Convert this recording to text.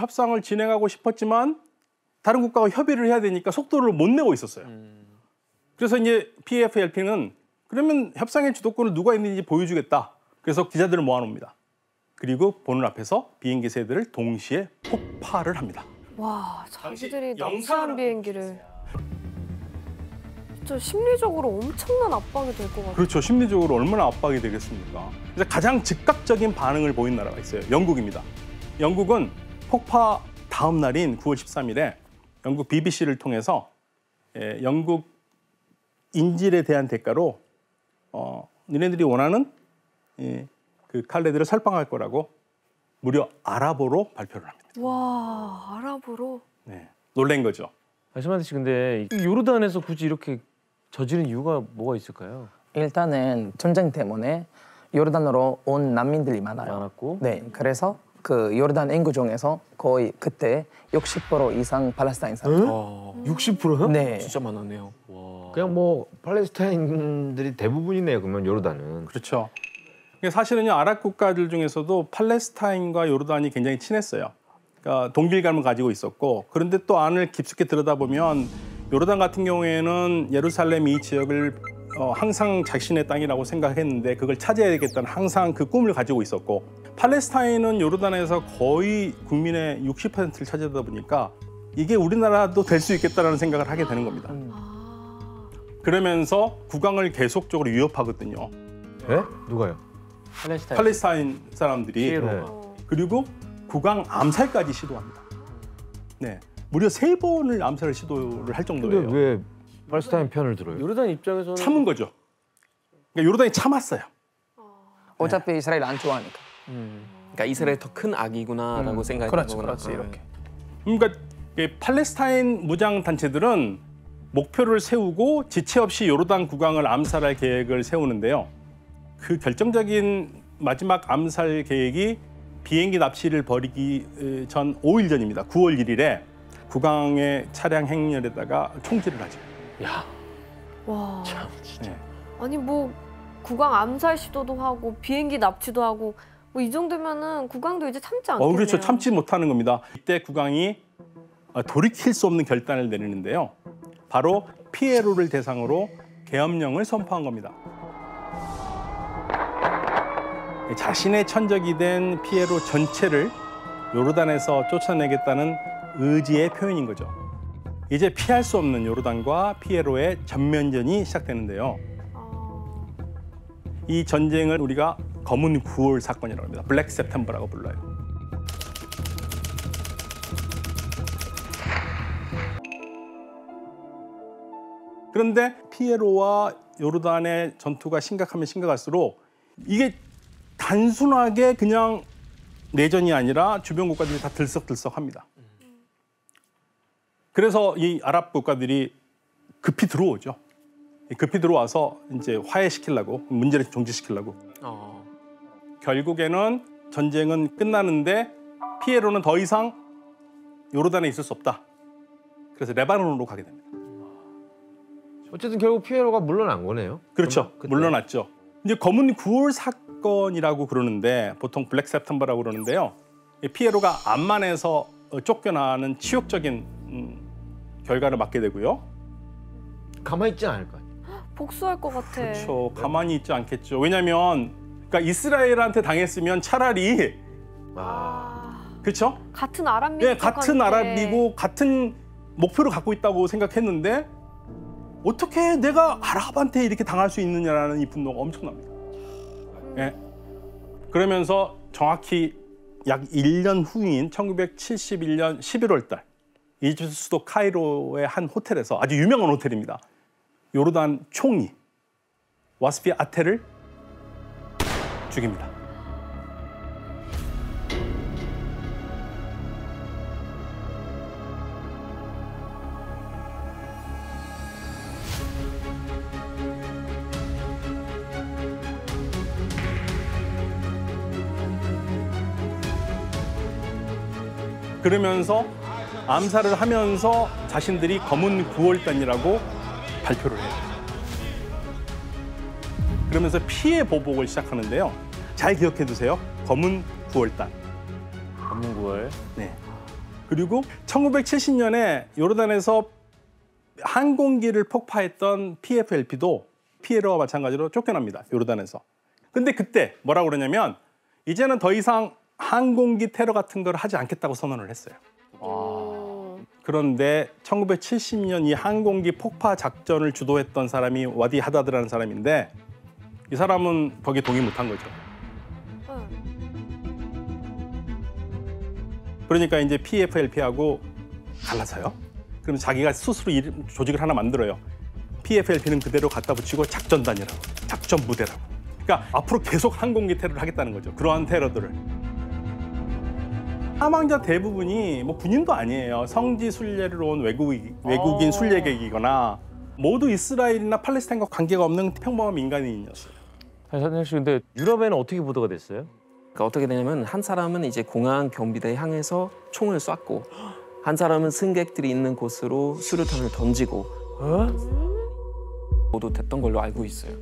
협상을 진행하고 싶었지만 다른 국가가 협의를 해야 되니까 속도를 못 내고 있었어요. 그래서 이제 PFLP는 그러면 협상의 주도권을 누가 있는지 보여주겠다. 그래서 기자들을 모아놓습니다. 그리고 보는 앞에서 비행기 세 대를 동시에 폭파를 합니다. 와, 자기들이 납치한 비행기를. 진짜 심리적으로 엄청난 압박이 될 것 같아요. 그렇죠. 심리적으로 얼마나 압박이 되겠습니까? 그래서 가장 즉각적인 반응을 보인 나라가 있어요. 영국입니다. 영국은 폭파 다음 날인 9월 13일에 영국 BBC를 통해서 영국 인질에 대한 대가로 니네들이 원하는 그 칼레들을 설방할 거라고 무려 아랍어로 발표를 합니다. 와, 아랍어로? 네, 놀란 거죠. 아시마드 씨, 근데 요르단에서 굳이 이렇게 저지른 이유가 뭐가 있을까요? 일단은 전쟁 때문에 요르단으로 온 난민들이 많았고, 네, 그래서 그 요르단 인구 중에서 거의 그때 60% 이상 팔레스타인 사람. 60%요? 네. 진짜 많았네요. 와. 그냥 뭐 팔레스타인들이 대부분이네요. 그러면 요르단은. 그렇죠. 사실은요, 아랍 국가들 중에서도 팔레스타인과 요르단이 굉장히 친했어요. 그러니까 동질감을 가지고 있었고, 그런데 또 안을 깊숙이 들여다보면 요르단 같은 경우에는 예루살렘 이 지역을 항상 자신의 땅이라고 생각했는데 그걸 차지해야겠다는 항상 그 꿈을 가지고 있었고, 팔레스타인은 요르단에서 거의 국민의 60%를 차지하다 보니까 이게 우리나라도 될 수 있겠다라는 생각을 하게 되는 겁니다. 그러면서 국왕을 계속적으로 위협하거든요. 네? 누가요? 팔레스타인 사람들이. 네. 그리고 국왕 암살까지 시도합니다. 네, 무려 3번을 암살을 시도를 할 정도예요. 근데 왜 팔레스타인 편을 들어요? 요르단 입장에서는 참은 거죠. 그러니까 요르단이 참았어요. 어차피 이스라엘 안 좋아하니까. 그러니까 이스라엘 더 큰 악이구나라고 생각했던 그렇지, 거구나. 그렇지, 이렇게. 그러니까 팔레스타인 무장 단체들은 목표를 세우고 지체 없이 요르단 국왕을 암살할 계획을 세우는데요. 그 결정적인 마지막 암살 계획이 비행기 납치를 벌이기 전 5일 전입니다. 9월 1일에 국왕의 차량 행렬에다가 총질을 하죠. 야, 와. 참 진짜. 네. 아니 뭐 국왕 암살 시도도 하고 비행기 납치도 하고 뭐 이 정도면은 국왕도 이제 참지 않겠네요. 그렇죠. 참지 못하는 겁니다. 이때 국왕이 돌이킬 수 없는 결단을 내리는데요. 바로 피에로를 대상으로 계엄령을 선포한 겁니다. 자신의 천적이 된 피에로 전체를 요르단에서 쫓아내겠다는 의지의 표현인 거죠. 이제 피할 수 없는 요르단과 피에로의 전면전이 시작되는데요. 이 전쟁을 우리가 검은 9월 사건이라고 합니다. 블랙 세프템버라고 불러요. 그런데 피에로와 요르단의 전투가 심각하면 심각할수록 이게 단순하게 그냥 내전이 아니라 주변 국가들이 다 들썩들썩합니다. 그래서 이 아랍 국가들이 급히 들어오죠. 급히 들어와서 이제 화해시키려고, 문제를 종식시키려고. 결국에는 전쟁은 끝나는데 피에로는 더 이상 요르단에 있을 수 없다. 그래서 레바논으로 가게 됩니다. 어쨌든 결국 피에로가 물러난 거네요. 그렇죠. 물러났죠. 이제 검은 9월 사건이라고 그러는데 보통 블랙 세프템버라고 그러는데요. 피에로가 암만에서 쫓겨나는 치욕적인 결과를 맞게 되고요. 가만히 있지 않을 거 아니에요. 복수할 것 같아. 그렇죠. 가만히 있지 않겠죠. 왜냐하면 그러니까 이스라엘한테 당했으면 차라리 그렇죠? 같은 아랍민 네, 같은 아랍이고 같은 목표를 갖고 있다고 생각했는데 어떻게 내가 아랍한테 이렇게 당할 수 있느냐라는 이 분노가 엄청납니다. 네. 그러면서 정확히 약 1년 후인 1971년 11월 달 이집트 수도 카이로의 한 호텔에서 아주 유명한 호텔입니다. 요르단 총리 와스피 아테를 죽입니다. 그러면서 암살을 하면서 자신들이 검은 9월단이라고 발표를 해요. 그러면서 피해 보복을 시작하는데요. 잘 기억해 두세요. 검은 9월단. 검은 9월. 네. 그리고 1970년에 요르단에서 항공기를 폭파했던 PFLP도 피에로와 마찬가지로 쫓겨납니다. 요르단에서. 근데 그때 뭐라고 그러냐면 이제는 더 이상 항공기 테러 같은 걸 하지 않겠다고 선언을 했어요. 그런데 1970년 이 항공기 폭파 작전을 주도했던 사람이 와디 하다드라는 사람인데 이 사람은 거기에 동의 못한 거죠. 그러니까 이제 PFLP하고 갈라서요. 그럼 자기가 스스로 조직을 하나 만들어요. PFLP는 그대로 갖다 붙이고 작전단이라고, 작전부대라고. 그러니까 앞으로 계속 항공기 테러를 하겠다는 거죠. 그러한 테러들을. 사망자 대부분이 뭐 군인도 아니에요. 성지 순례를 온 외국인 순례객이거나 모두 이스라엘이나 팔레스타인과 관계가 없는 평범한 민간인이었어요. 사장님 씨 근데 유럽에는 어떻게 보도가 됐어요? 그러니까 어떻게 되냐면 한 사람은 이제 공항 경비대에 향해서 총을 쐈고 한 사람은 승객들이 있는 곳으로 수류탄을 던지고 모두 됐던 걸로 알고 있어요.